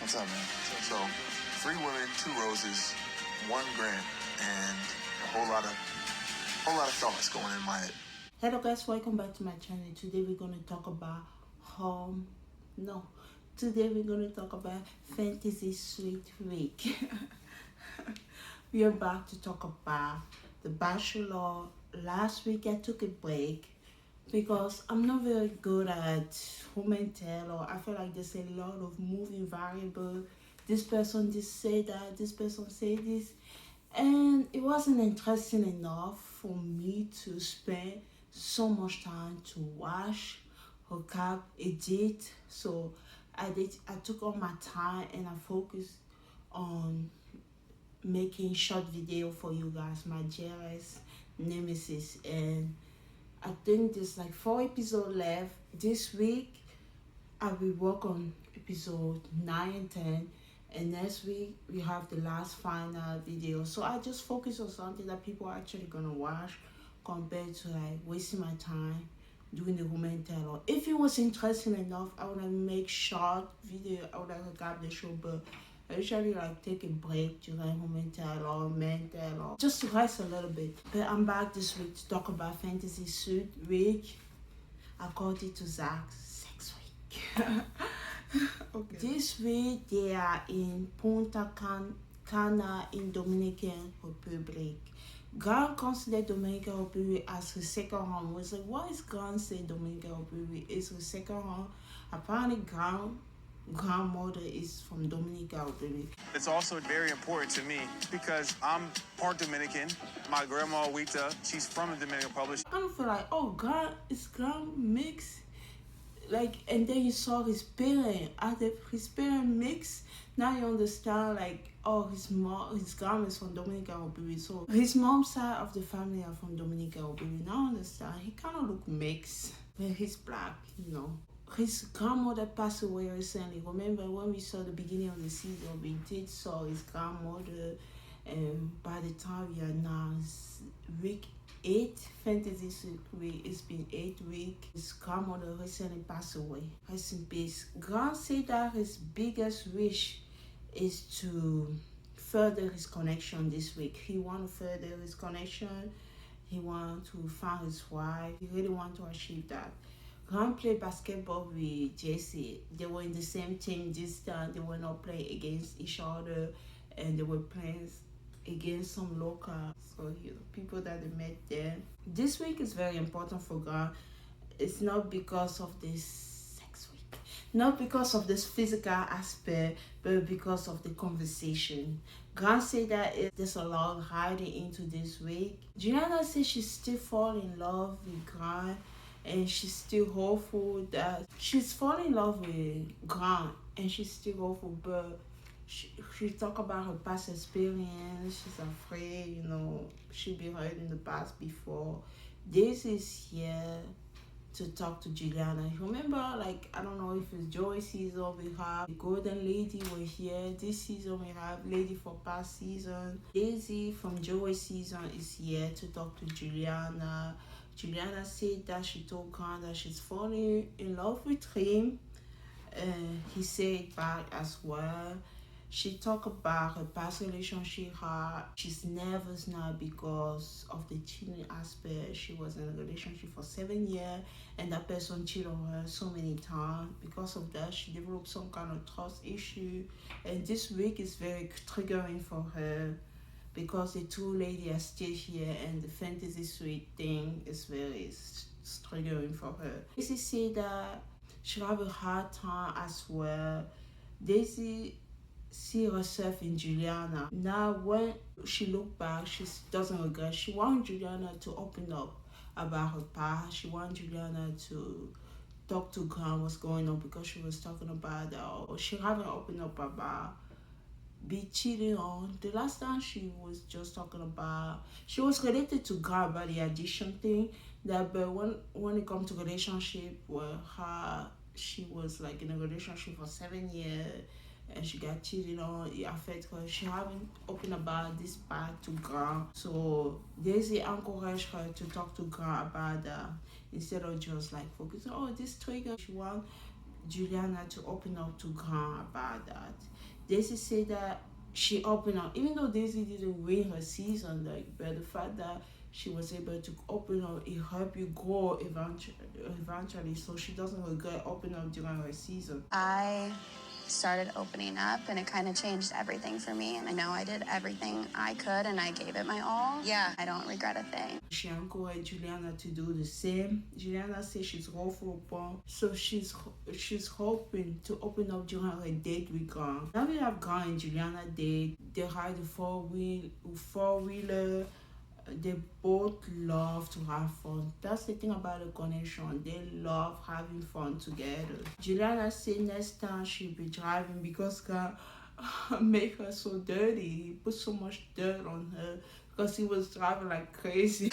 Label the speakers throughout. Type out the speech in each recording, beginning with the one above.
Speaker 1: What's up, man? So, 3 women, 2 roses, 1 grant, and a whole lot of thoughts going in my head.
Speaker 2: Hello guys, welcome back to my channel. Today we're going to talk about today we're going to talk about Fantasy Suite Week. We are back to talk about the Bachelor. Last week I took a break because I'm not very good at women tell, or I feel like there's a lot of moving variable. This person just say that, this person say this, and it wasn't interesting enough for me to spend so much time to watch, recap, edit. So I took all my time and I focused on making short video for you guys, my jealous nemesis. And I think there's like 4 episodes left. This week I will work on episode 9 and 10, and next week we have the last final video. So I just focus on something that people are actually gonna watch compared to like wasting my time doing the woman tell. If it was interesting enough, I would have make short video, I would have recap the show, but I usually like take a break during woman tell or men tell, or just to rest a little bit. But I'm back this week to talk about Fantasy Suite Week. I called it to Zach Sex Week. Okay. This week they are in Punta Cana in Dominican Republic. God considered Dominican Republic as his second home. We said, why is God saying Dominican Republic is his second home? Apparently, grandmother is from Dominican Republic.
Speaker 3: It's also very important to me because I'm part Dominican. My grandma Wita, she's from the Dominican Republic.
Speaker 2: I don't feel like, oh, God is grand mix. Like, and then you saw his parent. After his parent mix, now you understand, like, oh, his grandma is from Dominican Republic. So his mom's side of the family are from Dominican Republic. Now I understand. He kind of look mixed, but he's black, you know. His grandmother passed away recently. Remember when we saw the beginning of the season, we did saw his grandmother, and by the time we are now, it's week 8 Fantasy Suite Week. It's been 8 weeks. His grandmother recently passed away. Rest in peace. Grant said that his biggest wish is to further his connection this week. He want to further his connection. He want to find his wife. He really want to achieve that. Grant played basketball with Jesse. They were in the same team this time. They were not playing against each other, and they were playing against some local, so people that they met there. This week is very important for Grant. It's not because of this sex week, not because of this physical aspect, but because of the conversation. Grant said that there's a lot hiding into this week. Juliana says she still fall in love with Grant, and she's still hopeful that she's falling in love with Grant, and she's still hopeful, but she talk about her past experience. She's afraid, you know, she be hurt in the past before. This is here to talk to Juliana. Remember, like, I don't know if it's Joey season, we have the Golden Lady were here. This season we have Lady for past season. Daisy from Joey season is here to talk to Juliana. Juliana said that she told Grant that she's falling in love with him. He said back as well. She talked about her past relationship. She's nervous now because of the cheating aspect. She was in a relationship for 7 years, and that person cheated on her so many times. Because of that, she developed some kind of trust issue, and this week is very triggering for her because the 2 ladies are still here, and the Fantasy Suite thing is very triggering for her. Daisy said that she'll have a hard time as well. Daisy see herself in Juliana. Now when she look back, she doesn't regret. She wants Juliana to open up about her past. She wants Juliana to talk to Grant what's going on, because she was talking about that. She haven't opened up about be cheated on. The last time she was just talking about, she was related to Grant about the addiction thing. That, but when it comes to relationship with her, she was like in a relationship for 7 years, and she got cheated on. It affected her. She haven't opened about this part to Grant. So Daisy encouraged her to talk to Grant about that instead of just like focusing, oh, this trigger. She want Juliana to open up to Grant about that. Daisy said that she opened up, even though Daisy didn't win her season, like, but the fact that she was able to open up, it helped you grow eventually, so she doesn't regret opening up during her season.
Speaker 4: I started opening up and it kind of changed everything for me. And I know I did everything I could and I gave it my all. Yeah, I don't regret a thing.
Speaker 2: She encouraged Juliana to do the same. Juliana says she's hopeful, so she's hoping to open up during her date with Grant. Now we have Grant and Juliana date. They ride a four-wheeler. They both love to have fun. That's the thing about the connection. They love having fun together. Juliana said next time she'll be driving because God make her so dirty. He put so much dirt on her because he was driving like crazy.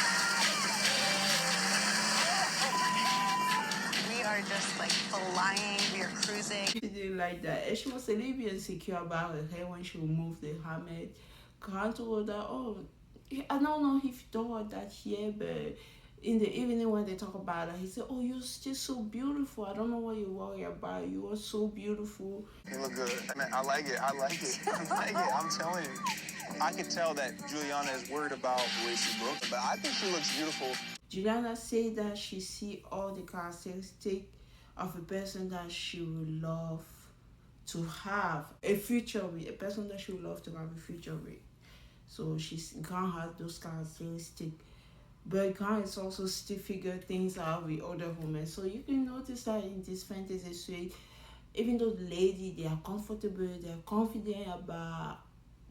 Speaker 4: We are just like flying, we are cruising.
Speaker 2: She didn't like that. And she was a little bit insecure about her hair when she removed the helmet. Grant told her that, oh, I don't know if he told her that here, but in the evening when they talk about her, he said, oh, you're still so beautiful. I don't know what you worry about. You are so beautiful.
Speaker 3: You look good. I like it. I like it. I like it. I'm telling you. I can tell that Juliana is worried about the way she looks, but I think she looks beautiful.
Speaker 2: Juliana said that she see all the characteristics of a person that she would love to have a future with, a person that she would love to have a future with. So Grant has those characteristics. But Grant is also still figure things out with other women. So you can notice that in this fantasy suite, even though the lady, they are comfortable, they are confident about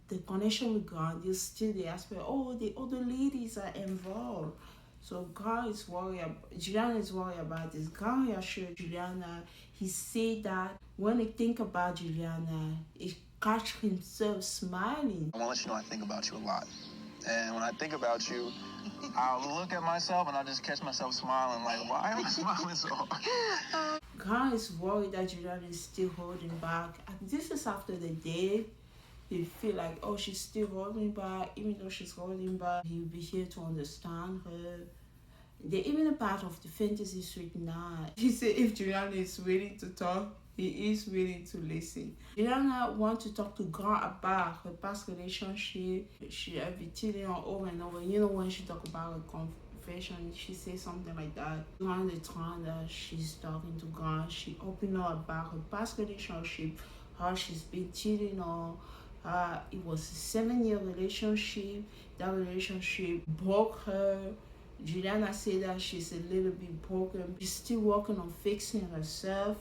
Speaker 2: the connection with Grant, there's still the aspect, oh, the other ladies are involved. So Grant is worried, Juliana is worried about this. Grant reassured Juliana. He said that when he think about Juliana, he catch himself smiling.
Speaker 3: I want to let you know I think about you a lot. And when I think about you, I'll look at myself and I'll just catch myself smiling like, why am I smiling so hard?
Speaker 2: Grant is worried that Juliana is still holding back. And this is after the day. He feel like, oh, she's still holding back. Even though she's holding back, he'll be here to understand her. They're even a part of the fantasy suite now. He said if Juliana is willing to talk, he is willing to listen. Juliana wants to talk to Grant about her past relationship. She has been cheating on over and over. You know, when she talk about her confession, she says something like that. During the time that she's talking to Grant, she opened up about her past relationship, how she's been cheating on. It was a 7-year relationship. That relationship broke her. Juliana said that she's a little bit broken. She's still working on fixing herself.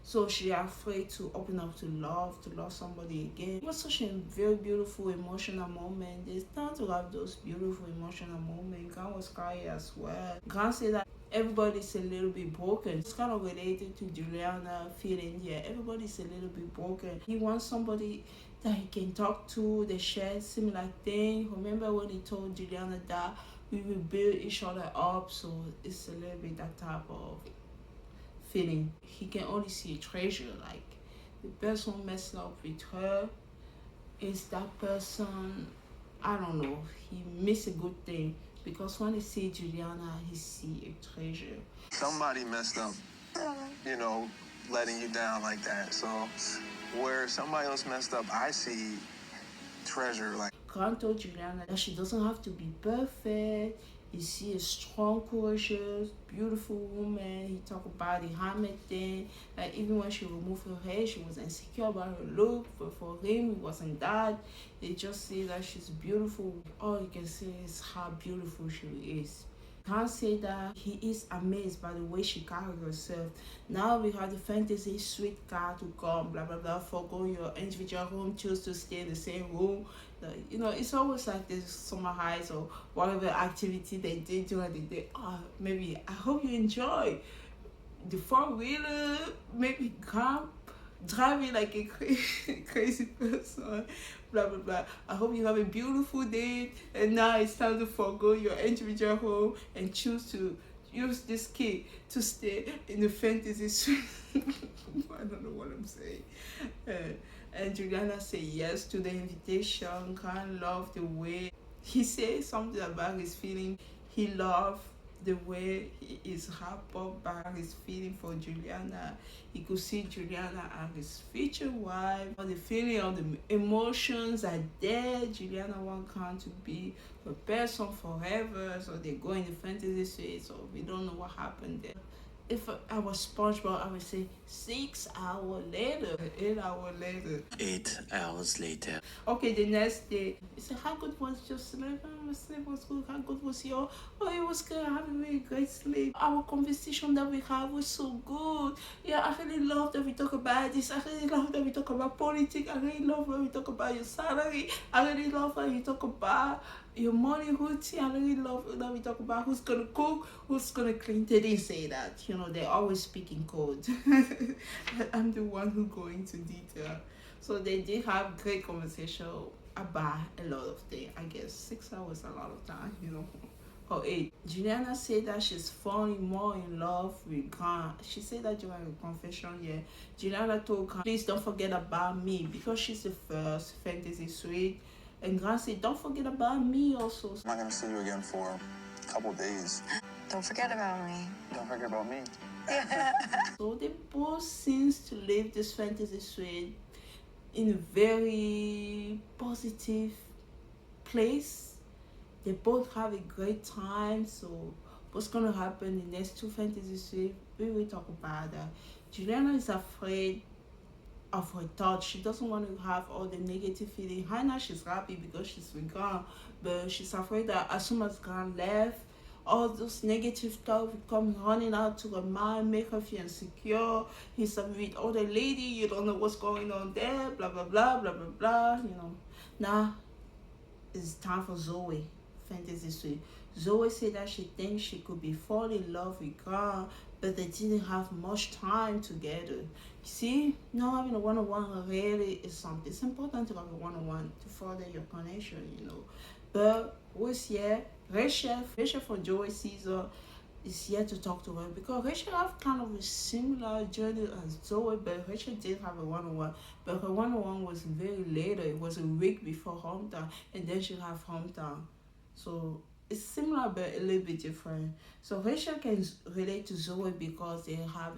Speaker 2: So she's afraid to open up to love somebody again. It was such a very beautiful emotional moment. There's time to have those beautiful emotional moments. Grant was crying as well. Grant said that everybody's a little bit broken. It's kind of related to Juliana feeling, yeah, everybody's a little bit broken. He wants somebody that he can talk to, they share similar things. Remember when he told Juliana that we will build each other up, so it's a little bit that type of feeling. He can only see a treasure, like the person messed up with her is that person, I don't know, he missed a good thing, because when he see Juliana, he see a treasure.
Speaker 3: Somebody messed up, you know, letting you down like that. So where somebody else messed up, I see treasure. Like
Speaker 2: Grant told Juliana that she doesn't have to be perfect. He see a strong, courageous, beautiful woman. He talked about the helmet thing. Like even when she removed her hair, she was insecure about her look. But for him, it wasn't that. He just see that she's beautiful. All you can say is how beautiful she is. Can't say that he is amazed by the way she carried herself. Now we have the fantasy suite car to come, blah blah blah, forgo your individual room, choose to stay in the same room. You know, it's always like this summer highs or whatever activity they did during the day. Maybe I hope you enjoy the 4-wheeler, maybe come driving like a crazy person, blah blah blah. I hope you have a beautiful day, and now it's time to forgo your individual home and choose to use this key to stay in the fantasy suite. I don't know what I'm saying. And Juliana said yes to the invitation. Can't love the way he said something about his feeling. He loved the way he is wrapped up by his feeling for Juliana. He could see Juliana as his future wife. The feeling of the emotions are there. Juliana wants Grant to be a person forever, so they go in the fantasy suite, so we don't know what happened there. If I was SpongeBob, I would say 6 hours later, 8 hours later.
Speaker 5: 8 hours later.
Speaker 2: Okay, the next day, he said, how good was your sleep? Oh, my sleep was good. How good was your? Oh, it was good. I had a really great sleep. Our conversation that we had was so good. Yeah, I really love that we talk about this. I really love that we talk about politics. I really love when we talk about your salary. I really love when you talk about your morning routine. I really love that we talk about who's gonna cook, who's gonna clean. They didn't say that. You know, they always speak in code. I'm the one who go into detail. So they did have great conversation about a lot of things. I guess 6 hours a lot of time, you know. Or 8. Juliana said that she's falling more in love with Grant. She said that during a confession, yeah. Juliana told Grant, please don't forget about me, because she's the first fantasy suite. And Grant said, don't forget about me also.
Speaker 3: I'm not gonna see you again for a couple days.
Speaker 4: Don't forget about me.
Speaker 3: Don't forget about me.
Speaker 2: So they both seems to live this fantasy suite in a very positive place. They both have a great time. So what's gonna happen in the next 2 fantasy suites, we will talk about that. Juliana is afraid of her thoughts. She doesn't want to have all the negative feeling. Hannah, she's happy because she's with Grant, but she's afraid that as soon as Grant left, all those negative thoughts will come running out to her mind, make her feel insecure. He's with other lady, you don't know what's going on there, blah blah blah blah blah blah, you know. Now it's time for Zoe, fantasy suite. Zoe said that she thinks she could be fall in love with Grant, but they didn't have much time together. See, now having a one-on-one really is something. It's important to have a one-on-one to further your connection, you know. But who's here? Rachel from Joey Caesar is here to talk to her, because Rachel have kind of a similar journey as Zoe, but Rachel did have a one-on-one, but her one-on-one was very later. It was a week before hometown, and then she have hometown. So it's similar but a little bit different. So Rachel can relate to Zoe because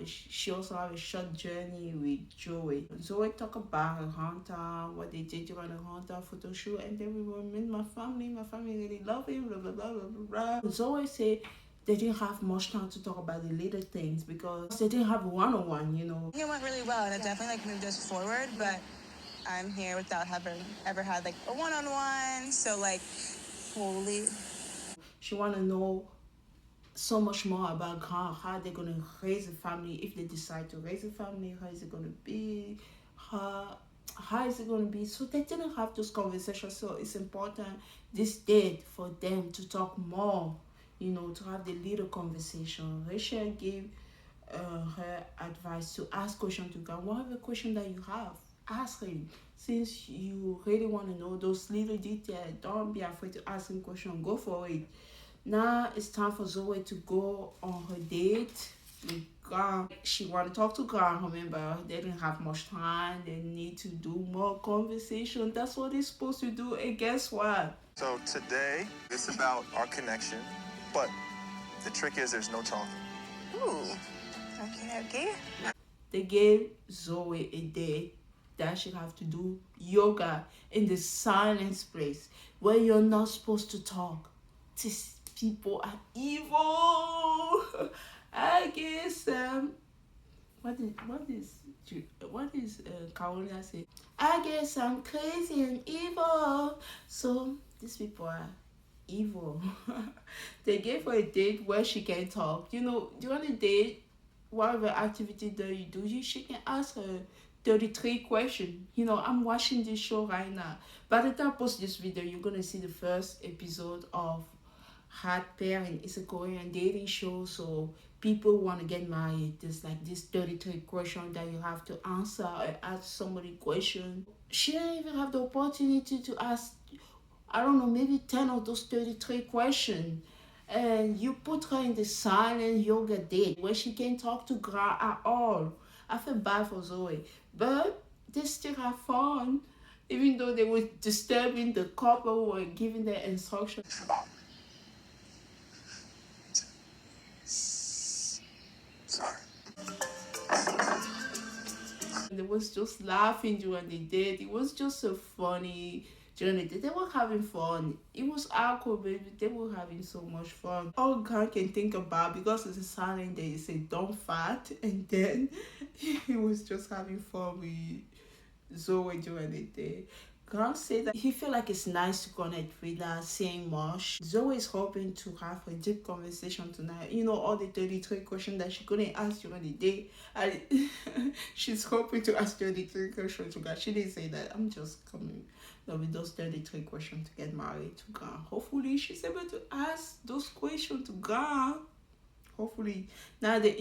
Speaker 2: she also have a short journey with Joey. Zoe talk about her hometown, what they did during the hometown photo shoot, and then we were meet my family really love him, blah blah blah blah blah blah. Zoe say they didn't have much time to talk about the little things because they didn't have one-on-one, you know.
Speaker 6: It went really well, and it definitely moved us forward, but I'm here without having ever had a one-on-one, so holy.
Speaker 2: She want to know so much more about how they're going to raise a family, if they decide to raise a family, how is it going to be, how is it going to be. So they didn't have those conversations, so it's important this date for them to talk more, you know, to have the little conversation. Rachel gave her advice to ask questions to God. Whatever question that you have, ask him. Since you really want to know those little details, don't be afraid to ask him questions. Go for it. Now it's time for Zoe to go on her date with God. She want to talk to God. Remember, they didn't have much time. They need to do more conversation. That's what they're supposed to do. And guess what?
Speaker 3: So today, it's about our connection, but the trick is there's no talking.
Speaker 6: Ooh. Okay.
Speaker 2: They gave Zoe a day that she have to do yoga in the silence place where you're not supposed to talk. These people are evil. I guess what is Carolina say? I guess I'm crazy and evil. So these people are evil. They gave her a date where she can talk. You know, during the date, whatever activity that you do, she can ask her 33 questions. You know, I'm watching this show right now. By the time I post this video, you're gonna see the first episode of Hot Pairing. It's a Korean dating show, so people want to get married. There's this 33 questions that you have to answer or ask somebody question. She didn't even have the opportunity to ask, I don't know, maybe 10 of those 33 questions. And you put her in the silent yoga date where she can't talk to God at all. I feel bad for Zoe, but they still have fun, even though they were disturbing the couple who were giving their instructions. They was just laughing during the date. It was just so funny during the date. They were having fun. It was awkward, baby. They were having so much fun. All God can think about, because it's a silent day, he said don't fight, and then he was just having fun with Zoe during the day. God said that he feel like it's nice to connect without saying much. Zoe is hoping to have a deep conversation tonight. You know, all the 33 questions that she couldn't ask during the day. She's hoping to ask 33 questions to God. She didn't say that. I'm just coming with those 33 questions to get married to God. Hopefully, she's able to ask those questions to God. Hopefully. Now, the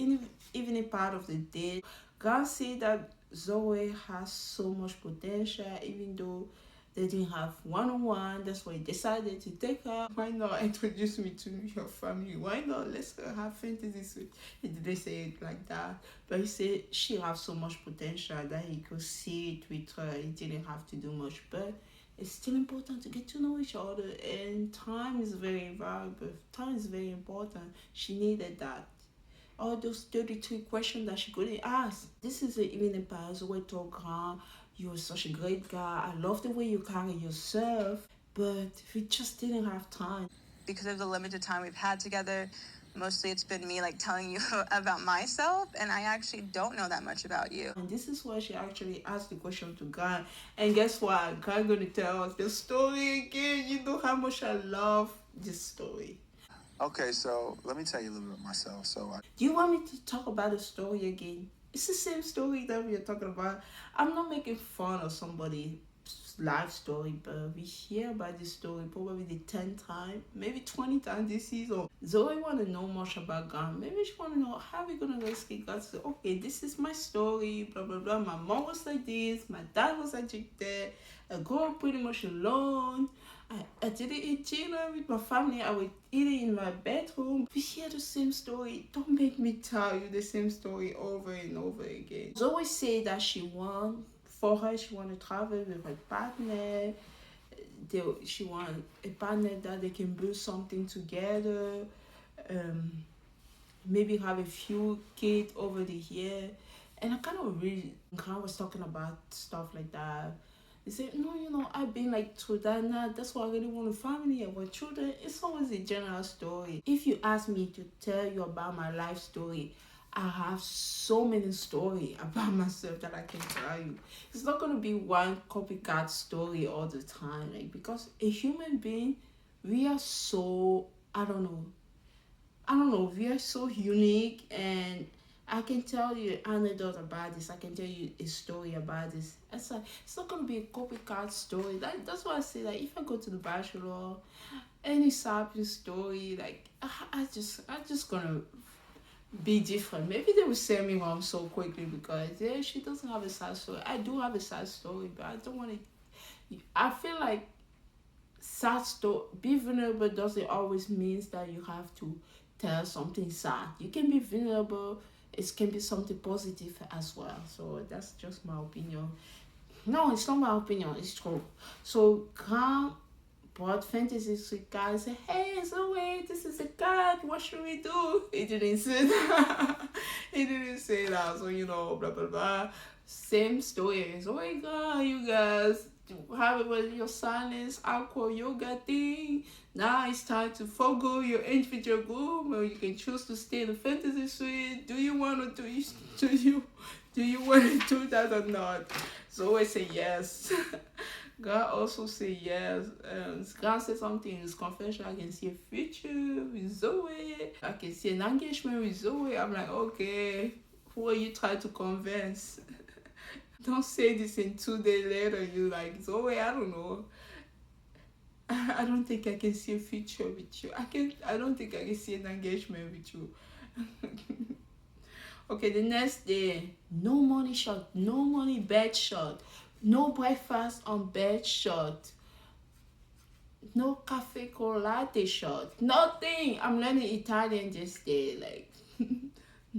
Speaker 2: evening part of the day, God said that Zoe has so much potential, even though they didn't have one-on-one. That's why he decided to take her. Why not introduce me to your family? Why not let's have fantasy suite? He didn't say it like that, but he said she has so much potential that he could see it with her. He didn't have to do much, but it's still important to get to know each other, and time is very valuable. Time is very important. She needed that. All those 33 questions that she couldn't ask. This is the evening pass where told Grand, you're such a great guy. I love the way you carry yourself, but we just didn't have time.
Speaker 6: Because of the limited time we've had together, mostly it's been me like telling you about myself, and I actually don't know that much about you.
Speaker 2: And this is why she actually asked the question to God. And guess what? God gonna tell us the story again. You know how much I love this story.
Speaker 3: Okay, so let me tell you a little bit myself.
Speaker 2: Do you want me to talk about the story again? It's the same story that we are talking about. I'm not making fun of somebody's life story, but we hear about this story probably the 10th time, maybe 20 times this season. Zoe want to know much about God. Maybe she want to know how we going to rescue God. So, okay, this is my story, blah, blah, blah. My mom was like this. My dad was addicted. I grew up pretty much alone. I didn't eat dinner with my family. I would eat it in my bedroom. We hear the same story. Don't make me tell you the same story over and over again. Zoe say that she want to travel with her partner. She want a partner that they can build something together. Maybe have a few kids over the year. And I kind of was talking about stuff like that. They say, no, I've been like through that now. That's why I really want a family. I want children. It's always a general story. If you ask me to tell you about my life story, I have so many stories about myself that I can tell you. It's not going to be one copycat story all the time. Because a human being, we are so, I don't know, we are so unique, and I can tell you an anecdote about this. I can tell you a story about this. It's not going to be a copycat story. That's why I say that if I go to the Bachelor, any Sapian story, I just going to be different. Maybe they will send me home so quickly because she doesn't have a sad story. I do have a sad story, but I don't want to. I feel like sad story, be vulnerable doesn't always means that you have to tell something sad. You can be vulnerable. It can be something positive as well. So that's just my opinion. No, it's not my opinion. It's true. So Grand brought fantasy to God and said, hey, Zoe, this is a God. What should we do? He didn't say that. He didn't say that. So, blah, blah, blah. Same story. Zoe, God, you guys have it with your silence, aqua yoga thing. Now it's time to forgo your individual group, or you can choose to stay in the fantasy suite. Do you want to do you want to do that or not? Zoe say yes. God also say yes. God said something in his confession. I can see a future with Zoe. I can see an engagement with Zoe. I'm like, okay, who are you trying to convince? Don't say this in 2 days later. You like, Zoe, I don't know. I don't think I can see a future with you. I don't think I can see an engagement with you. Okay, the next day, no money shot, no money bed shot, no breakfast on bed shot, no cafe con latte shot, nothing. I'm learning Italian this day,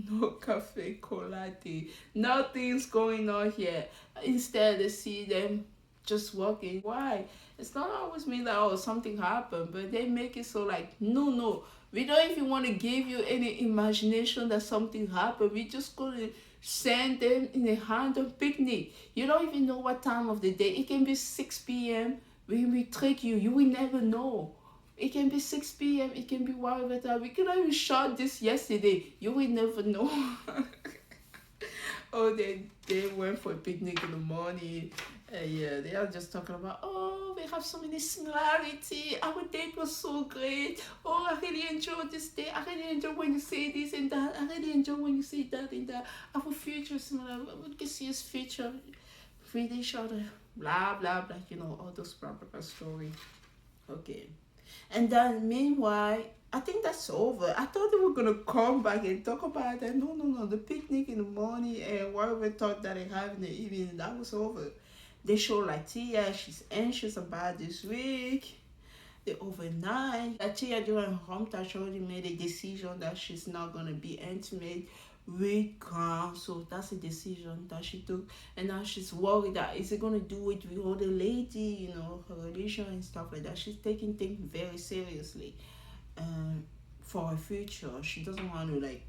Speaker 2: no cafe con latte, nothing's going on here. Instead, I see them just walking. Why? It's not always mean that something happened, but they make it so no, we don't even want to give you any imagination that something happened. We just gonna send them in a random picnic. You don't even know what time of the day. It can be 6 p.m. When we trick you, you will never know. It can be 6 p.m. It can be whatever time. We could have shot this yesterday. You will never know. Oh, they went for a picnic in the morning. Yeah, they are just talking about, oh, we have so many similarity. Our date was so great. Oh, I really enjoyed this day. I really enjoy when you say this and that. I really enjoy when you say that and that. Our future is similar. We can see his future with each other. Blah, blah, blah. You know, all those blah, blah, blah story. Okay. And then meanwhile, I think that's over. I thought they were gonna come back and talk about that. No, no, no. The picnic in the morning and whatever thought that they have in the evening, that was over. They show Latia, she's anxious about this week. The overnight. Latia during her home touch already made a decision that she's not gonna be intimate with Graham. So that's a decision that she took. And now she's worried that is it gonna do it with other lady, you know, her relation and stuff like that. She's taking things very seriously. For her future, she doesn't want to like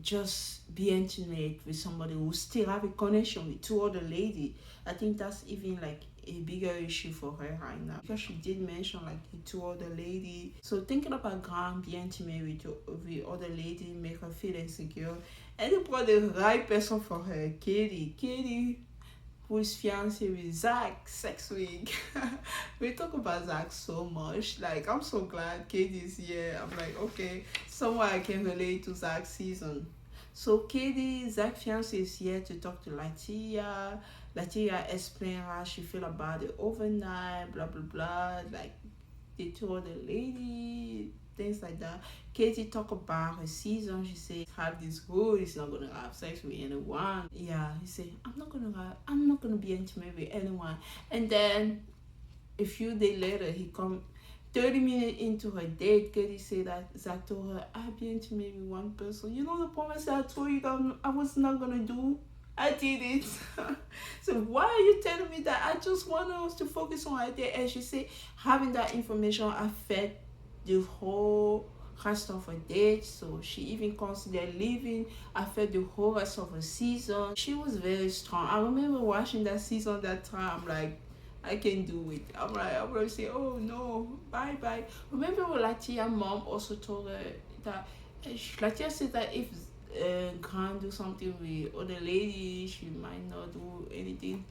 Speaker 2: just be intimate with somebody who still have a connection with two other lady. I think that's even like a bigger issue for her right now because she did mention like the two other lady. So thinking about Graham being intimate with other lady make her feel insecure, and they brought the right person for her, Katie, who is fiancé with Zach sex week. We talk about Zach so much. Like, I'm so glad Katie's here. I'm like, okay, someone I can relate to Zach's season. So Katie, Zach fiancé, is here to talk to Latia. Latia explain how she feel about the overnight, blah blah blah. Like they told the lady things like that. Katie talk about her season. She said have this rule, he's not gonna have sex with anyone. Yeah, he said I'm not gonna be intimate with anyone. And then a few days later he come 30 minutes into her date. Katie said that Zach told her I'll be intimate with one person. You know the promise I told you that I was not gonna do? I did it. So why are you telling me that? I just want us to focus on it. And she said having that information affect the whole rest of her date. So she even considered leaving, affect the whole rest of her season. She was very strong. I remember watching that season that time. I'm like, I can do it. I'm gonna say, oh no, bye bye. Remember when Latia's mom also told her that Latia said that if can't do something with other lady, she might not do anything.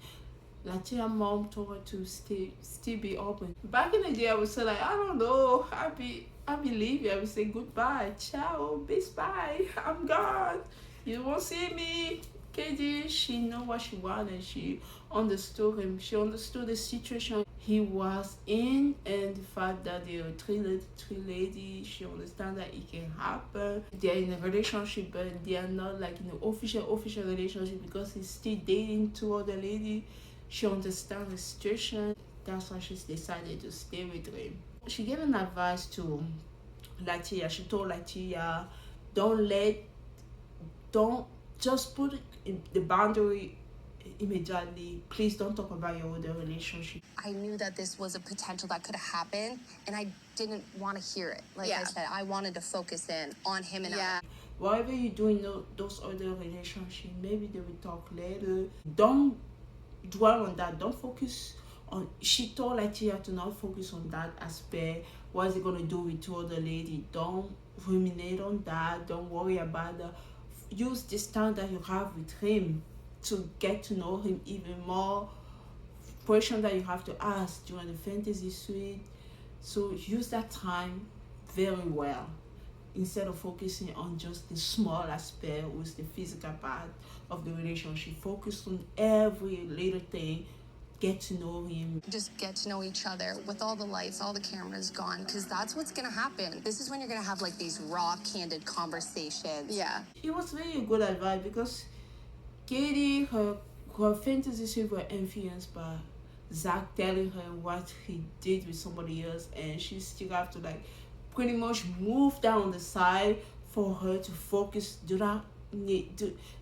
Speaker 2: Latia mom told her to still be open. Back in the day, I would say like, I don't know, I believe you. I would say goodbye, ciao, peace, bye, I'm gone. You won't see me. Katie, she know what she wanted. She understood him. She understood the situation he was in and the fact that there are three ladies. She understands that it can happen. They're in a relationship, but they are not like in an official relationship because he's still dating two other ladies. She understands the situation. That's why she's decided to stay with him. She gave an advice to Latia. She told Latia, don't just put the boundary immediately. Please don't talk about your other relationship.
Speaker 4: I knew that this was a potential that could happen, and I didn't want to hear it. Like I said, I wanted to focus in on him and I.
Speaker 2: Whatever you're doing those other relationships, maybe they will talk later. Don't dwell on that. Don't focus on. She told Latia to not focus on that aspect. What is it gonna do with two other ladies? Don't ruminate on that. Don't worry about that. Use this time that you have with him to get to know him even more. Questions that you have to ask during the fantasy suite. So use that time very well instead of focusing on just the small aspect with the physical part of the relationship. Focus on every little thing. Get to know him.
Speaker 4: Just get to know each other with all the lights, all the cameras gone, because that's what's gonna happen. This is when you're gonna have like these raw, candid conversations. Yeah.
Speaker 2: It was really a good advice because Katie, her fantasies were influenced by Zach telling her what he did with somebody else, and she still have to like pretty much move down the side for her to focus.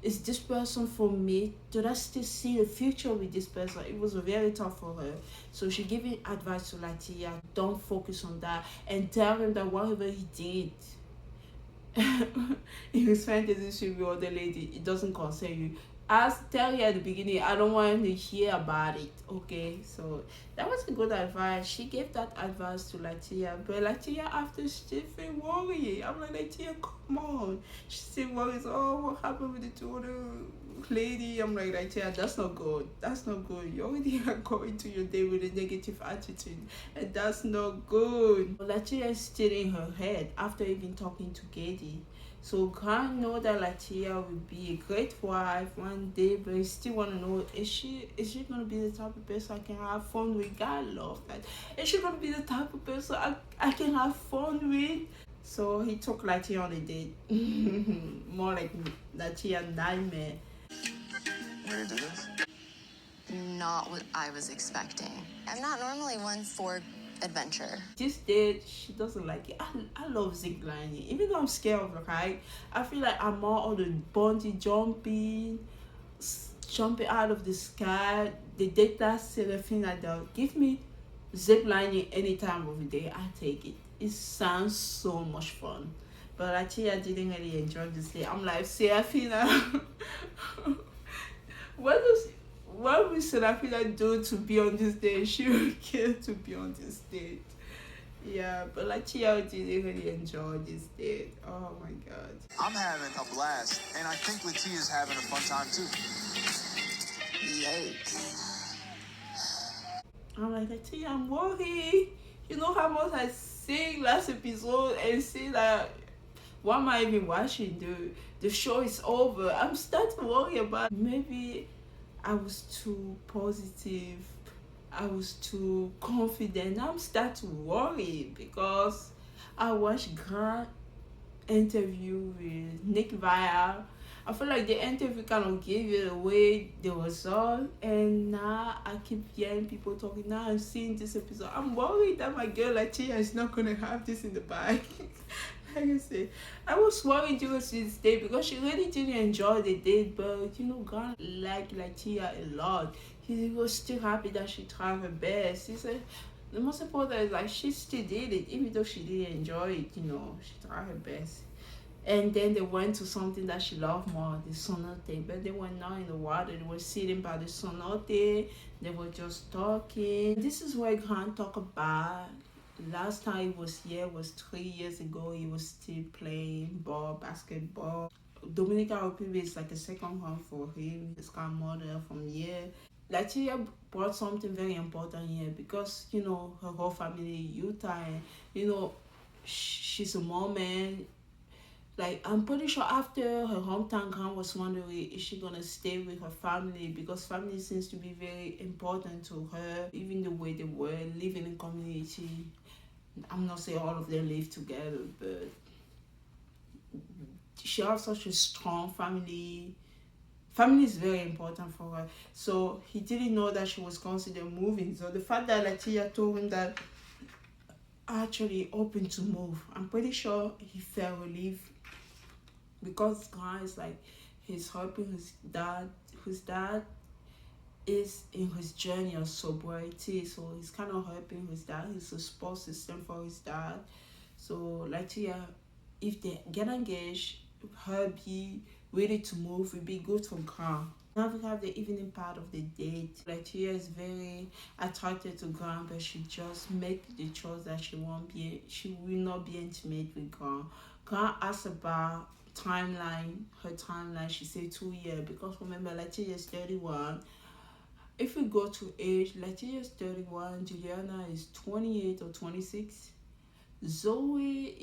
Speaker 2: Is this person for me? Do I still see a future with this person? It was very tough for her. So she gave advice to Latia, don't focus on that, and tell him that whatever he did, if his fantasy should be other lady, it doesn't concern you. As tell you at the beginning, I don't want to hear about it. Okay, so that was a good advice. She gave that advice to Latia, but Latia after she feel worried. I'm like, Latia, come on. She still worries. Oh, what happened with the two other lady? I'm like, Latia, that's not good. That's not good. You already are going to your day with a negative attitude, and that's not good. Latia is still in her head after even talking to Katie. So God know that Latia will be a great wife one day, but he still wanna know, is she gonna be the type of person I can have fun with? God love that. Is she gonna be the type of person I can have fun with? So he took Latia on a date. More like Latia nightmare.
Speaker 3: Ready to do this?
Speaker 4: Not what I was expecting. I'm not normally one for adventure.
Speaker 2: This date, she doesn't like it. I love zip lining. Even though I'm scared of the height, I feel like I'm more on the bungee jumping out of the sky. The data silly thing like that. Give me zip lining any time of the day. I take it. It sounds so much fun. But actually, I didn't really enjoy this day. I'm like, Serafina, what does what will Serafina do to be on this day? She will care to be on this date. Yeah, but like Chia didn't really enjoy this date. Oh my god.
Speaker 3: I'm having a blast, and I think Latia's having a fun time too.
Speaker 4: Yikes.
Speaker 2: I'm like, Tia, I'm worried. You know how much I sing last episode and see that why am I even watching? The show is over. I'm starting to worry about maybe I was too positive. I was too confident. I'm starting to worry because I watched Grant interview with Nick Vile. I feel like the interview kind of gave it away the result, and now I keep hearing people talking. Now I'm seeing this episode. I'm worried that my girl Latia is not gonna have this in the bag. Like I said, I was worried during this day because she really didn't enjoy the date, but God liked Latia a lot. He was still happy that she tried her best. He said the most important is like she still did it, even though she didn't enjoy it. She tried her best. And then they went to something that she loved more, the cenote. But they were not in the water. They were sitting by the cenote. They were just talking. This is where Grant talk about last time he was here was 3 years ago. He was still playing basketball. Dominica Republic is like a second home for him. His grandmother from here. Latia brought something very important here because her whole family Utah, and she's a mom, and like I'm pretty sure after her hometown Grant was wondering is she gonna stay with her family because family seems to be very important to her, even the way they were living in community. I'm not saying all of them live together, but she has such a strong family. Family is very important for her. So he didn't know that she was considering moving. So the fact that Latia told him that actually open to move, I'm pretty sure he felt relief because guys like he's helping his dad. His dad is in his journey of sobriety, so he's kind of helping his dad. He's a support system for his dad. So Latia, if they get engaged, her be ready to move will be good for Grant. Now we have the evening part of the date. Latia is very attracted to Grant, but she just make the choice that she will not be intimate with Grant. Grant asked about her timeline. She said 2 years because remember Latia is 31. If we go to age, Latia is 31, Juliana is 28 or 26. Zoe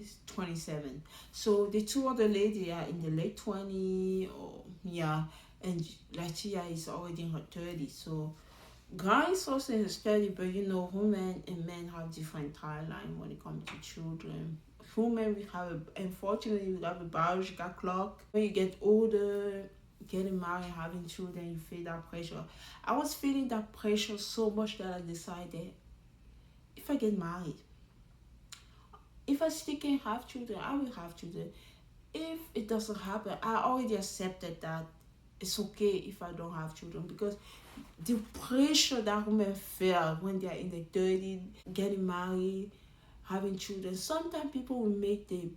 Speaker 2: is 27. So the two other ladies are in the late 20s, and Latia is already in her 30s. So Grant is also in his 30s, but women and men have different timeline when it comes to children. Women, unfortunately, we have a biological clock. When you get older, getting married, having children, you feel that pressure. I was feeling that pressure so much that I decided if I get married, if I still can have children, I will have children. If it doesn't happen, I already accepted that it's okay if I don't have children because the pressure that women feel when they are in their 30s, getting married, having children, sometimes people will make the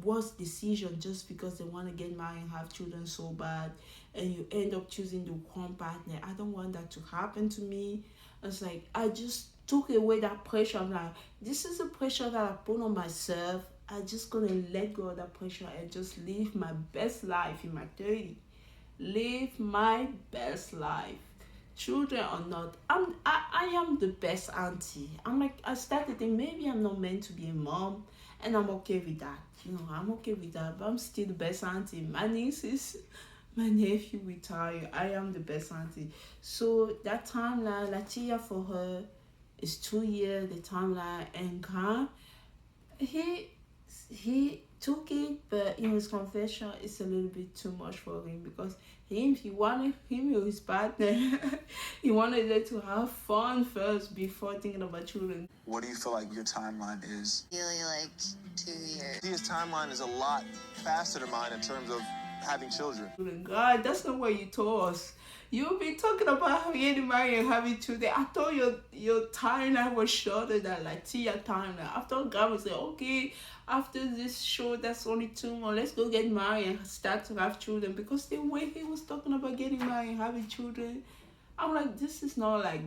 Speaker 2: worst decision just because they want to get married and have children so bad, and you end up choosing the wrong partner. I don't want that to happen to me. It's like I just took away that pressure. I'm like, this is a pressure that I put on myself. I just gonna let go of that pressure and just live my best life in my 30s. Live my best life. Children or not, I am the best auntie. I'm like, I started thinking maybe I'm not meant to be a mom, and I'm okay with that. I'm okay with that, but I'm still the best auntie. My nieces, my nephew retired. I am the best auntie. So that timeline, Latia for her is 2 years. The timeline, and Grant, he took it, but in his confession, it's a little bit too much for him because he wanted him with his partner. He wanted them to have fun first before thinking about children.
Speaker 3: What do you feel like your timeline is?
Speaker 4: Really like 2 years.
Speaker 3: His timeline is a lot faster than mine in terms of having children.
Speaker 2: God, that's not what you told us. You've been talking about getting married and having children. I thought your timeline was shorter than like Tia timeline. After God was like, okay, after this show that's only 2 months, let's go get married and start to have children. Because the way he was talking about getting married and having children, I'm like, this is not like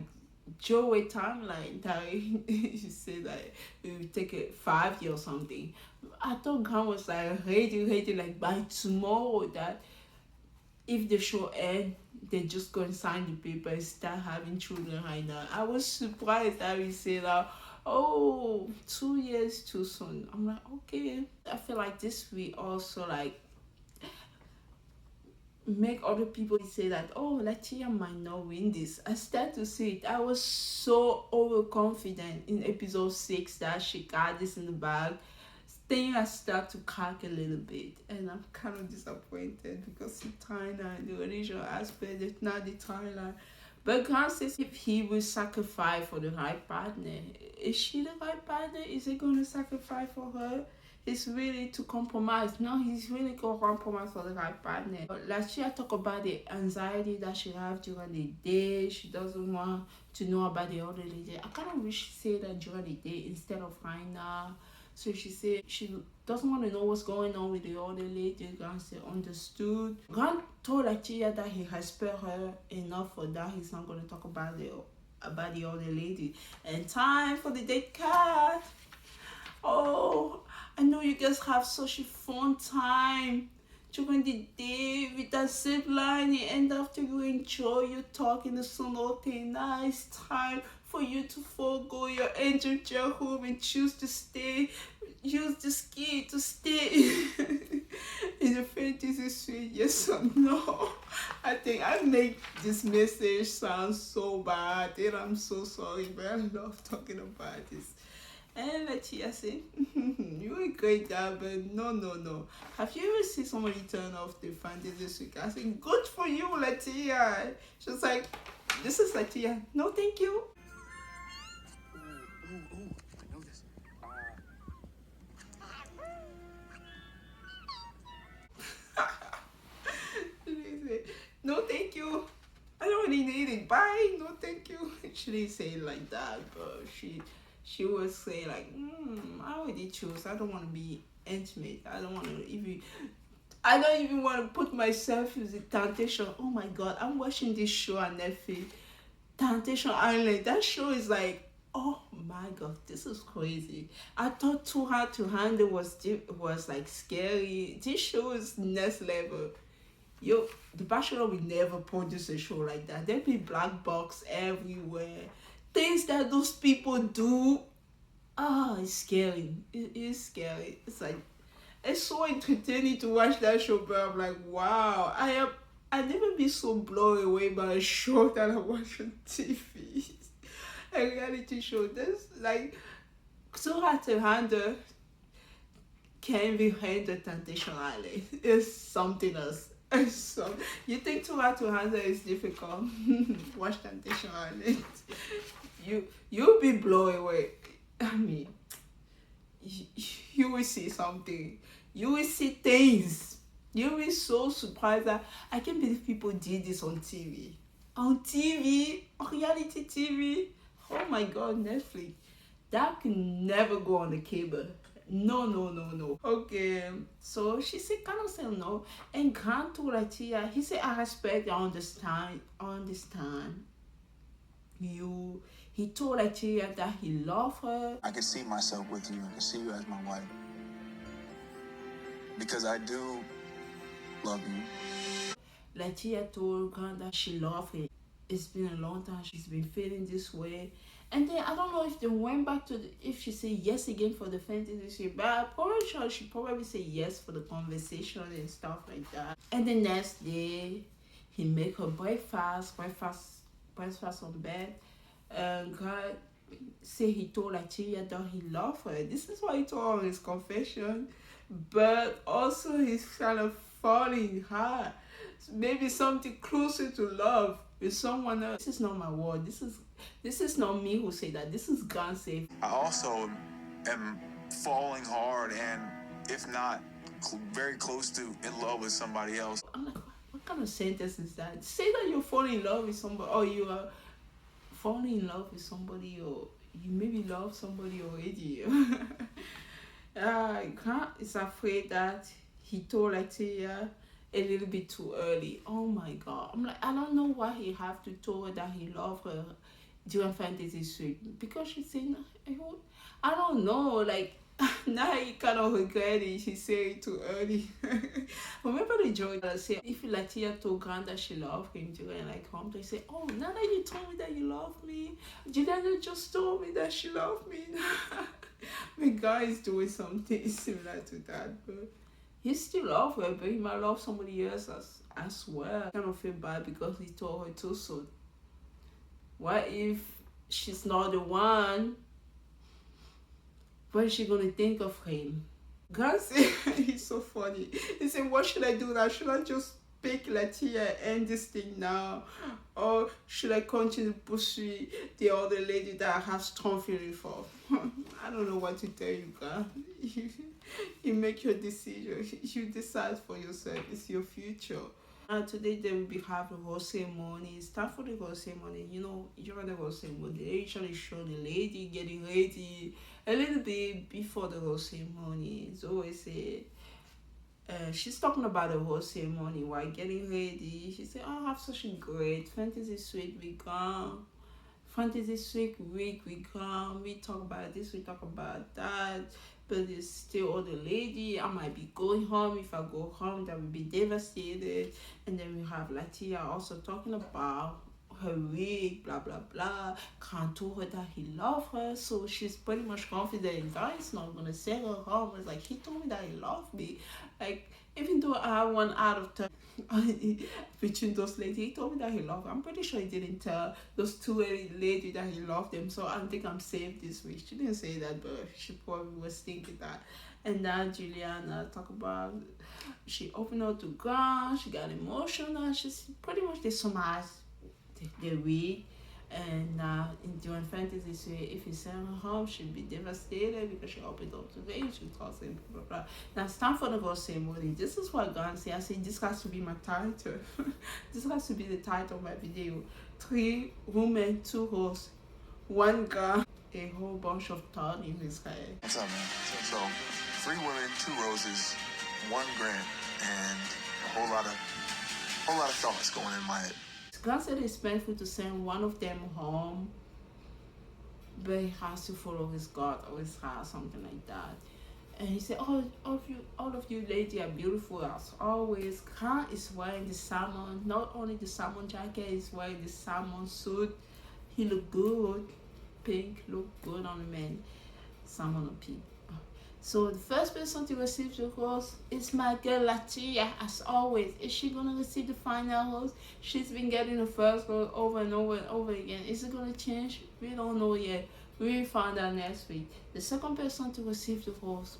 Speaker 2: Joey timeline that he said that it would take it 5 years or something. I thought God was like ready like by tomorrow that if the show ends, they just go and sign the paper and start having children right now. I was surprised that we said that, oh, 2 years too soon. I'm like, okay. I feel like this week also like make other people say that, oh, Latia might not win this. I start to see it. I was so overconfident in episode 6 that she got this in the bag. Then I start to crack a little bit, and I'm kind of disappointed because the timeline, the religious aspect, it's not the timeline. But God says if he will sacrifice for the right partner, is she the right partner? Is he going to sacrifice for her? It's really to compromise. No, he's really going to compromise for the right partner. Last year I talked about the anxiety that she has during the day. She doesn't want to know about the other lady. I kind of wish she said that during the day instead of right now. So she said she doesn't want to know what's going on with the other lady. God said understood. God told Latia that he respects her enough for that. He's not going to talk about the other lady. And time for the date card. Oh, I know you guys have such a fun time during the day with that zip line, and after you enjoy your talk in the sun, okay, nice time for you to forego your angel chair home and choose to stay, use the ski to stay in the fantasy suite, yes or no. I think I make this message sound so bad and I'm so sorry, but I love talking about this. And Latia said, you a great guy, but no. Have you ever seen somebody turn off the fantasy suite? I said, good for you, Latia. She was like, this is Latia. No, thank you.
Speaker 3: I know this.
Speaker 2: She said, no, thank you. I don't really need it. Bye. No, thank you. She didn't say it like that, but she would say like, I already chose. I don't want to be intimate. I don't even want to put myself in the temptation. Oh my God, I'm watching this show on Netflix, Temptation Island. That show is like, oh my God, this is crazy. I thought Too Hard to Handle was like scary. This show is next level. The Bachelor will never produce a show like that. There'll be black box everywhere. Things that those people do, it's scary. It is scary. It's like, it's so entertaining to watch that show, but I'm like, wow, I've never been so blown away by a show that I watch on TV. A reality show. That's like, So Hard to Handle can't be handled Temptation Island. It's something else. You think Too Hard to Handle is difficult? Watch Temptation Island. You'll be blown away. I mean, you will see something. You will see things. You will be so surprised that I can't believe people did this on TV. On TV, on reality TV. Oh my God, Netflix. That can never go on the cable. No. Okay, so she said, kind of said no. And Grant told Latia, he said, I respect, I understand you. He told Latia that he loved her.
Speaker 3: I can see myself with you. I can see you as my wife. Because I do love you.
Speaker 2: Latia told Grant that she loved him. It's been a long time she's been feeling this way. And then I don't know if they went back to if she said yes again for the fantasy suite, but I'm probably sure she probably said yes for the conversation and stuff like that. And the next day, he make her breakfast on bed. God say he told Latia that he loved her. This is what he told her in his confession, but also he's kind of falling hard. Maybe something closer to love with someone else. This is not my word. This is not me who say that. This is God say.
Speaker 3: I also am falling hard and, if not very close to, in love with somebody else.
Speaker 2: I'm like, what kind of sentence is that? Say that you're falling in love with somebody, or you are falling in love with somebody, or you maybe love somebody already. God is afraid that he told Latia a little bit too early. Oh my God. I'm like, I don't know why he have to tell her that he loved her during fantasy suite, because she said, I don't know, like, now he kind of regret it. She said it too early. Remember the joke that said, if Latia told Grant that she loved him during like home, they say, oh, now that you told me that you love me, Juliana just told me that she loved me. The guy is doing something similar to that, but he still loves her, but he might love somebody else as well. I kind of feel bad because he told her too soon. What if she's not the one? What is she gonna think of him? God said, he's so funny. He said, what should I do now? Should I just pick Latia and end this thing now? Or should I continue to pursue the other lady that I have strong feeling for? I don't know what to tell you, God. You make your decision. You decide for yourself. It's your future. Today they will be having a rose ceremony. It's time for the rose ceremony. You know, during the rose ceremony, they usually show the lady getting ready a little bit before the rose ceremony. It's always she's talking about the rose ceremony while getting ready. She said, oh, I have such a great fantasy suite week. Fantasy suite week we come. We talk about this, we talk about that. But there's still other lady. I might be going home. If I go home, that will be devastated. And then we have Latia also talking about her week, blah blah blah. Can't told her that he loved her, so she's pretty much confident God is not gonna send her home. It's like, he told me that he loved me. Like, even though I have one out of 10 between those ladies, he told me that he loved her. I'm pretty sure he didn't tell those two ladies that he loved them, so I think I'm safe this week. She didn't say that, but she probably was thinking that. And now Juliana talk about, she opened up to God, she got emotional. She's pretty much, they summarized the week. And during fantasy, so if he sent her home, she'd be devastated because she opened up to me. She calls him blah blah blah. Now it's time for the rose ceremony. This is what God said. I said, this has to be my title. This has to be the title of my video. 3 women, 2 hosts, 1 guy, a whole bunch of thought in his head.
Speaker 3: What's up, man?
Speaker 1: So, 3 women, 2 roses, 1 grant, and a whole lot of thoughts going in my head.
Speaker 2: God said it's painful to send one of them home, but he has to follow his God or his heart, something like that. And he said, all of you ladies are beautiful as always. God is wearing the salmon, not only the salmon jacket, he's wearing the salmon suit. He look good, pink, look good on the man. Salmon or pink. So the first person to receive the rose is my girl Latia, as always. Is she gonna receive the final rose? She's been getting the first rose over and over and over again. Is it gonna change? We don't know yet. We will find out next week. The second person to receive the rose,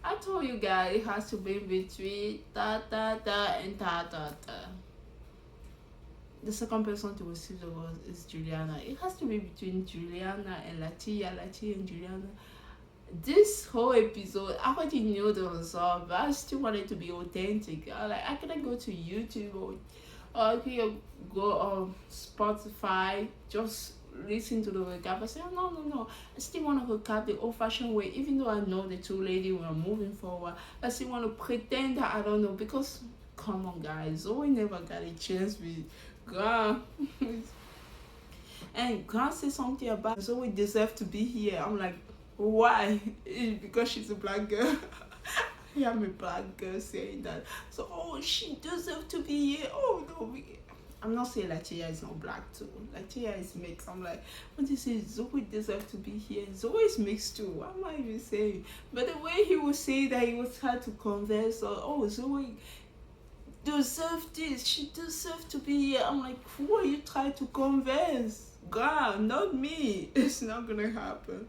Speaker 2: I told you guys, it has to be between da da da and da da da. The second person to receive the rose is Juliana. It has to be between Juliana and Latia and Juliana. This whole episode, I already knew the result, but I still wanted to be authentic. I couldn't go to YouTube or I could go on Spotify, just listen to the recap. I say, oh, no. I still want to recap the old-fashioned way, even though I know the two ladies were moving forward. I still want to pretend that I don't know, because come on, guys, Zoe never got a chance with God. And God said something about Zoe deserve to be here. I'm like, why? Because she's a black girl. Yeah, I'm a black girl saying that. So, oh, she deserves to be here. Oh, no. I'm not saying Latia is not black too. Latia is mixed. I'm like, when you say Zoe deserves to be here, Zoe is mixed too. What am I even saying? But the way he was saying that, he was trying to converse, or, oh, Zoe deserves this. She deserves to be here. I'm like, who are you trying to converse? God, not me. It's not going to happen.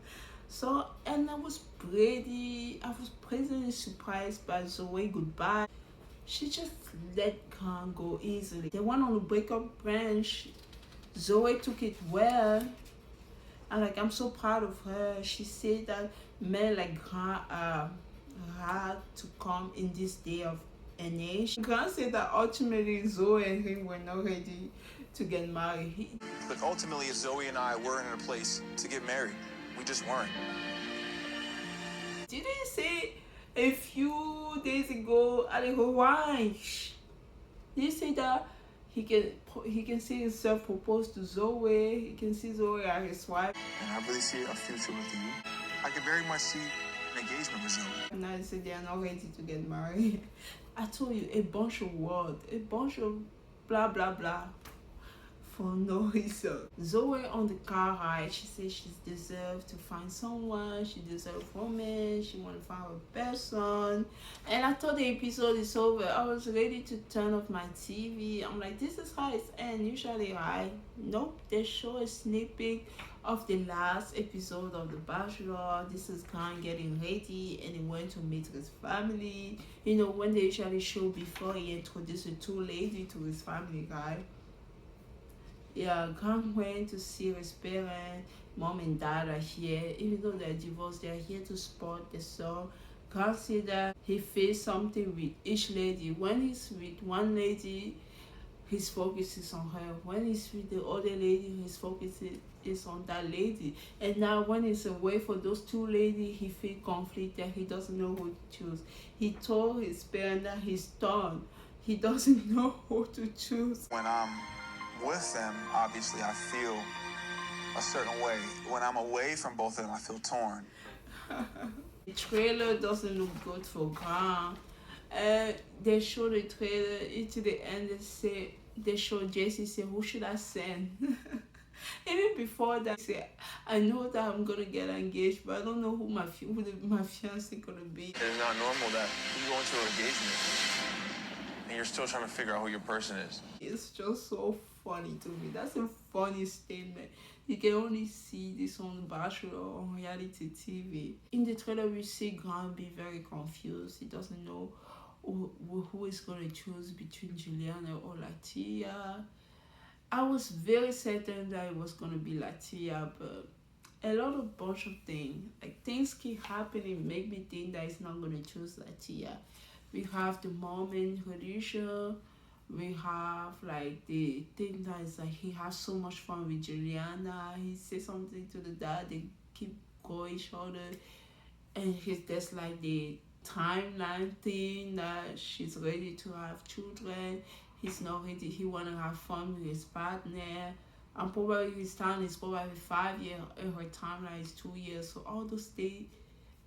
Speaker 2: So, and I was pleasantly surprised by Zoe goodbye. She just let Khan go easily. They went on the breakup branch. Zoe took it well. And like, I'm so proud of her. She said that men like Khan had to come in this day of an age. Khan said that ultimately Zoe and him were not ready to get married.
Speaker 3: Look, ultimately, Zoe and I weren't in a place to get married. We just weren't.
Speaker 2: Did he say a few days ago at Hawaii? Did he say that he can see himself propose to Zoe? He can see Zoe as his wife.
Speaker 1: And I really see a future with you. I can very much see an engagement with Zoe.
Speaker 2: And now they say they are not ready to get married. I told you, a bunch of words, a bunch of blah blah blah. For no reason. Zoe on the car ride, she says she deserves to find someone, she deserves romance, she want to find a person. And I thought the episode is over. I was ready to turn off my TV. I'm like, this is how it's end. Usually, right? Nope, they show a sneak peek of the last episode of The Bachelor. This is Khan getting ready and he went to meet his family. You know, when they usually show before he introduced the two ladies to his family, right? Yeah, Khan went to see his parents. Mom and dad are here. Even though they're divorced, they're here to support the son. Khan said that he feels something with each lady. When he's with one lady, his focus is on her. When he's with the other lady, his focus is on that lady. And now when he's away for those two ladies, he feels conflicted. He doesn't know who to choose. He told his parents that he's torn. He doesn't know who to choose.
Speaker 3: When I'm with them, obviously, I feel a certain way. When I'm away from both of them, I feel torn.
Speaker 2: The trailer doesn't look good for Grant. They show the trailer into the end. They show Jesse say, "Who should I send?" Even before that, say, "I know that I'm gonna get engaged, but I don't know who my fiance gonna be."
Speaker 3: It's not normal that you go into an engagement and you're still trying to figure out who your person is.
Speaker 2: It's just so funny to me. That's a funny statement. You can only see this on Bachelor or on reality TV. In the trailer, we see Grant be very confused. He doesn't know who is going to choose between Juliana or Latia. I was very certain that it was going to be Latia, but a lot of bunch of things, like things keep happening, make me think that it's not going to choose Latia. We have the mom introduction. We have like the thing that is like he has so much fun with Juliana. He says something to the dad. They keep going each other, and there's like the timeline thing that she's ready to have children. He's not ready. He wanna have fun with his partner. And probably his time is probably 5 years, and her timeline is 2 years. So all those things.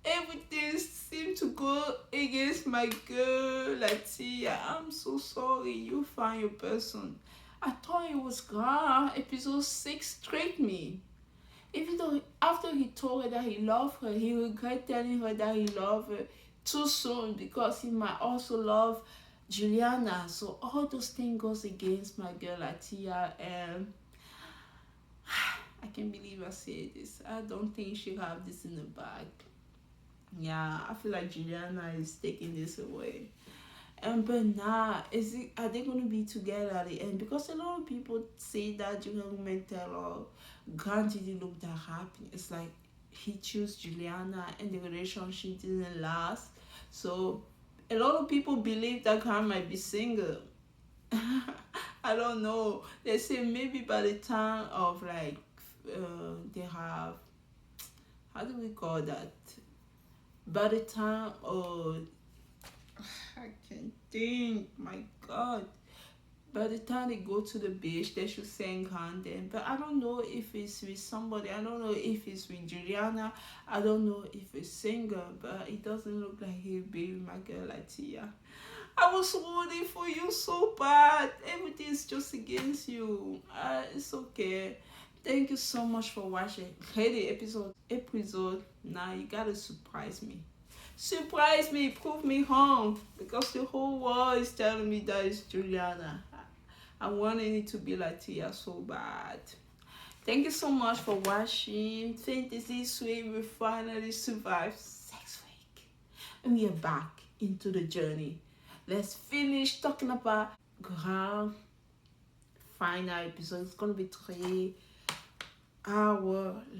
Speaker 2: Everything seemed to go against my girl, Latia. I'm so sorry. You find your person. I thought it was God. Episode 6 tricked me. Even though after he told her that he loved her, he regret telling her that he loved her too soon because he might also love Juliana. So all those things goes against my girl, Latia. And I can't believe I said this. I don't think she'll have this in the bag. Yeah, I feel like Juliana is taking this away. But nah, are they gonna be together at the end? Because a lot of people say that Juliana Mentel Grant didn't look that happy. It's like he chose Juliana and the relationship didn't last. So a lot of people believe that Grant might be single. I don't know. They say maybe by the time of like they have, how do we call that? By the time, I can't think. My God. By the time they go to the beach, they should sing content. But I don't know if it's with somebody. I don't know if it's with Juliana. I don't know if it's single. But it doesn't look like he'll be with my girl Latia. I was rooting for you so bad. Everything's just against you. It's okay. Thank you so much for watching. Hey, the episode. Now you gotta surprise me. Surprise me, prove me wrong. Because the whole world is telling me that it's Juliana. I wanted it to be Latia so bad. Thank you so much for watching. Fantasy Suite. We finally survived 6 weeks. And we are back into the journey. Let's finish talking about grand final episode. It's gonna be 3-hour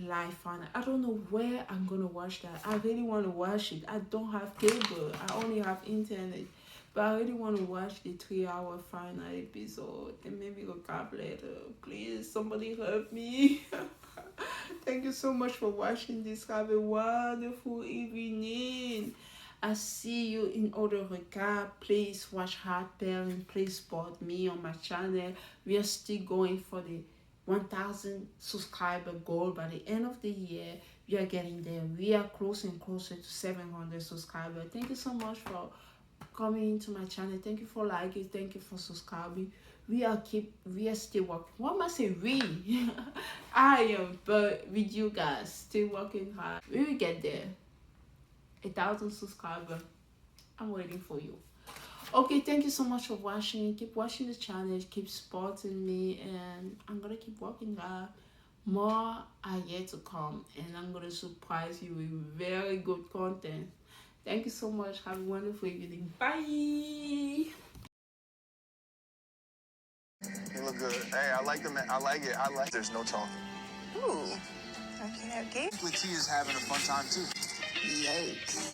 Speaker 2: live final. I don't know where I'm gonna watch that. I really want to watch it. I don't have cable. I only have internet. But I really want to watch the 3-hour final episode. And maybe recap later. Please, somebody help me. Thank you so much for watching this. Have a wonderful evening. I see you in other recap. Please watch Heartbell and please support me on my channel. We are still going for the 1,000 subscriber goal by the end of the year. We are getting there. We are closer and closer to 700 subscribers. Thank you so much for coming into my channel. Thank you for liking. Thank you for subscribing. We are still working. What am I saying? We I am, but with you guys, still working hard. We will get there. 1,000 subscribers. I'm waiting for you. Okay, thank you so much for watching. Keep watching the channel, keep supporting me, and I'm gonna keep working hard. More are yet to come, and I'm gonna surprise you with very good content. Thank you so much. Have a wonderful evening. Bye.
Speaker 3: You look good. Hey, I like the man. I like it. There's no talking.
Speaker 6: Ooh. Okay, okay.
Speaker 1: Latia's having a fun time too.
Speaker 6: Yikes.